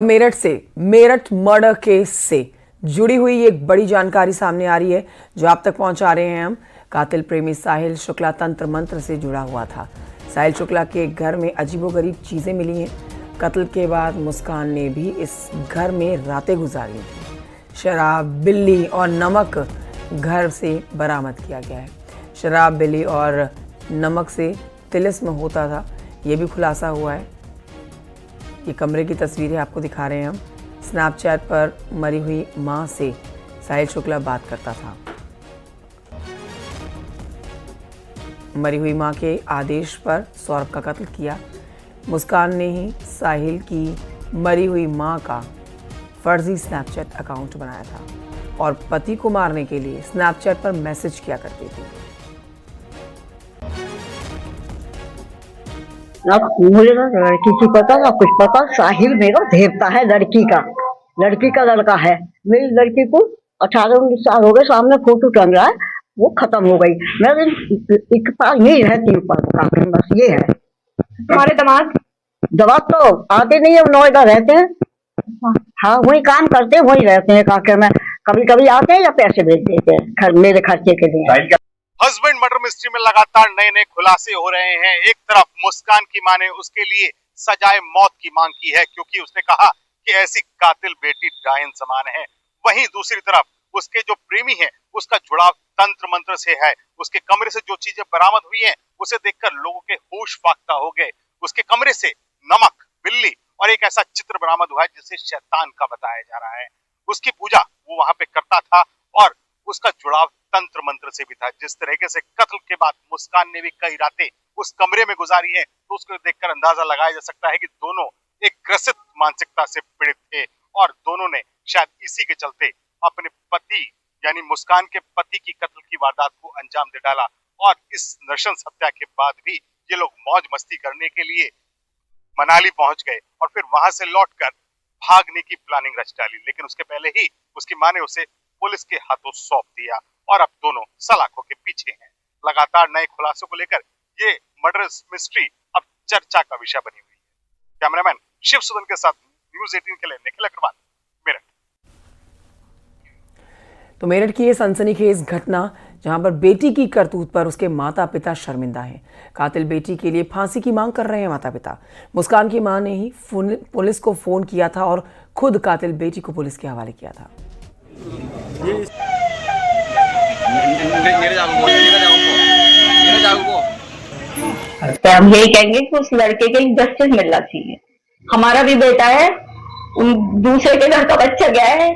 मेरठ से Meerut murder case से जुड़ी हुई एक बड़ी जानकारी सामने आ रही है जो आप तक पहुंचा रहे हैं हम। कातिल प्रेमी साहिल शुक्ला तंत्र मंत्र से जुड़ा हुआ था। साहिल शुक्ला के घर में अजीबोगरीब चीजें मिली हैं। कत्ल के बाद मुस्कान ने भी इस घर में रातें गुजारी थी। शराब, बिल्ली और नमक घर से बरामद किया गया है। शराब, बिल्ली और नमक से तिलिस्म होता था, ये भी खुलासा हुआ है। ये कमरे की तस्वीरें आपको दिखा रहे हैं हम। स्नैपचैट पर मरी हुई मां से साहिल शुक्ला बात करता था। मरी हुई मां के आदेश पर सौरभ का कत्ल किया। मुस्कान ने ही साहिल की मरी हुई मां का फर्जी स्नैपचैट अकाउंट बनाया था और पति को मारने के लिए स्नैपचैट पर मैसेज किया करती थी। ना मुझे ना लड़की की पता ना कुछ पता। साहिल मेरा देवता है, लड़की का लड़का है। मेरी लड़की को 18-19 साल हो गए, सामने फोटो टंग रहा है, वो खत्म हो गई। मैं एक पास नहीं रहती हूँ, बस ये है। तुम्हारे दवा तो आते नहीं है, नोएडा रहते हैं। हाँ, वही काम करते हैं, वही रहते हैं काके में। कभी कभी आते हैं या पैसे भेज देते हैं मेरे खर्चे के लिए। हस्बैंड मर्डर मिस्ट्री में लगातार नए नए खुलासे हो रहे हैं। एक तरफ मुस्कान की मां ने उसके लिए सजाए मौत की मांग की है क्योंकि उसने कहा कि ऐसी कातिल बेटी डायन समान है। वहीं दूसरी तरफ उसके जो प्रेमी है उसका जुड़ाव तंत्र मंत्र से है। उसके कमरे से जो चीजें बरामद हुई हैं उसे देखकर लोगों के होश फाख्ता हो गए। उसके कमरे से नमक, बिल्ली और एक ऐसा चित्र बरामद हुआ है जिसे शैतान का बताया जा रहा है। उसकी पूजा वो वहां पे करता था और उसका जुड़ाव तंत्र मंत्र से भी था। जिस तरीके से कत्ल के बाद मुस्कान ने भी कई रातें उस कमरे में गुजारी है तो उसको देखकर अंदाजा लगाया जा सकता है कि दोनों एक ग्रसित मानसिकता से पीड़ित थे और दोनों ने शायद इसी के चलते अपने पति यानी मुस्कान के पति की कत्ल की वारदात को अंजाम दे डाला। और इस नृशंस हत्या के बाद भी ये लोग मौज मस्ती करने के लिए मनाली पहुंच गए और फिर वहां से लौटकर भागने की प्लानिंग रच डाली। लेकिन उसके पहले ही उसकी मां ने उसे पुलिस के हाथों सौंप दिया और अब दोनों सलाखों के पीछे हैं। लगातार नए खुलासों को लेकर ये मर्डर मिस्ट्री अब चर्चा का विषय बनी हुई है। कैमरामैन शिव सुदन के साथ न्यूज़ 18 के लिए निखिल अग्रवाल, मेरठ। तो मेरठ की ये सनसनीखेज घटना जहां पर बेटी की करतूत पर उसके माता पिता शर्मिंदा हैं। कातिल बेटी के लिए फांसी की मांग कर रहे हैं माता पिता। मुस्कान की मां ने ही पुलिस को फोन किया था और खुद कातिल बेटी को पुलिस के हवाले किया था। तो हम यही कहेंगे कि उस लड़के के लिए जस्टिस मिलना चाहिए। हमारा भी बेटा है, उन दूसरे के घर का बच्चा गया है।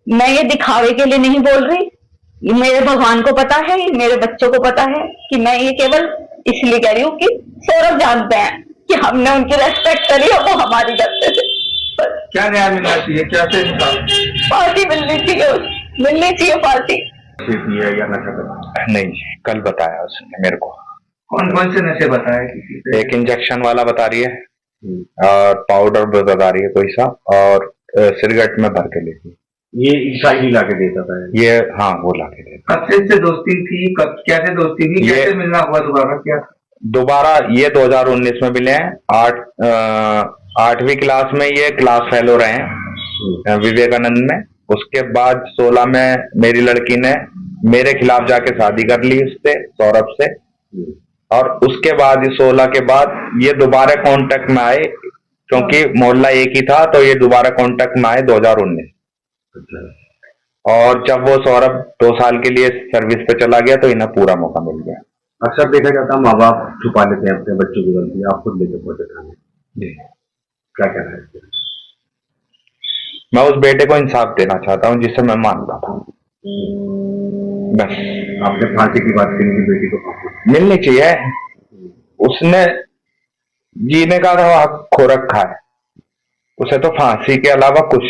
मैं ये दिखावे के लिए नहीं बोल रही, ये मेरे भगवान को पता है, ये मेरे बच्चों को पता है कि मैं ये केवल इसलिए कह रही हूँ कि सौरभ जानते हैं कि हमने उनकी रेस्पेक्ट करी और वो हमारी करते थे। क्या न्याय मिलना चाहिए, क्या से पार्टी मिलनी चाहिए पार्टी। या नशा करना? नहीं, कल बताया उसने मेरे को। कौन कौन से नशे बताए? एक इंजेक्शन वाला बता रही है और पाउडर बता रही है कोई सा, और सिगरेट में भर के लेती है। ये ईसाई ला के देता था ये? हाँ, वो ला के देता। कब से दोस्ती थी, कब कैसे दोस्ती थी, कैसे मिलना हुआ दोबारा, क्या दोबारा? ये 2019 में मिले हैं। 8वीं क्लास में ये क्लास फेलो रहे हैं विवेकानंद में। उसके बाद 16 में मेरी लड़की ने मेरे खिलाफ जाके शादी कर ली उससे, सौरभ से। और उसके बाद 16 के बाद ये दोबारा कांटेक्ट में आए क्योंकि मोहल्ला एक ही था, तो ये दोबारा कांटेक्ट में आए 2019। और जब वो सौरभ 2 साल के लिए सर्विस पे चला गया तो इन्हें पूरा मौका मिल गया। अक्सर देखा जाता है माँ बाप छुपा लेते हैं अपने बच्चों की गलती, आप खुद लेके पहुंचे थाने, क्या कह रहे हैं? मैं उस बेटे को इंसाफ देना चाहता हूँ जिससे मैं मानता था। बस आपने फांसी की बात करी, बेटी को फांसी मिलनी चाहिए। उसने जीने का तो हक खो रखा है, उसे तो फांसी के अलावा कुछ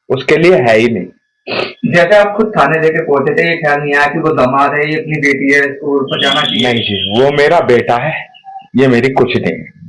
उसके लिए है ही नहीं। जैसे आप खुद थाने लेके पहुंचे थे, ये ख्याल नहीं आया कि वो दामाद है, ये अपनी बेटी है, इसको जाना चाहिए? नहीं जी, वो मेरा बेटा है, ये मेरी कुछ नहीं है।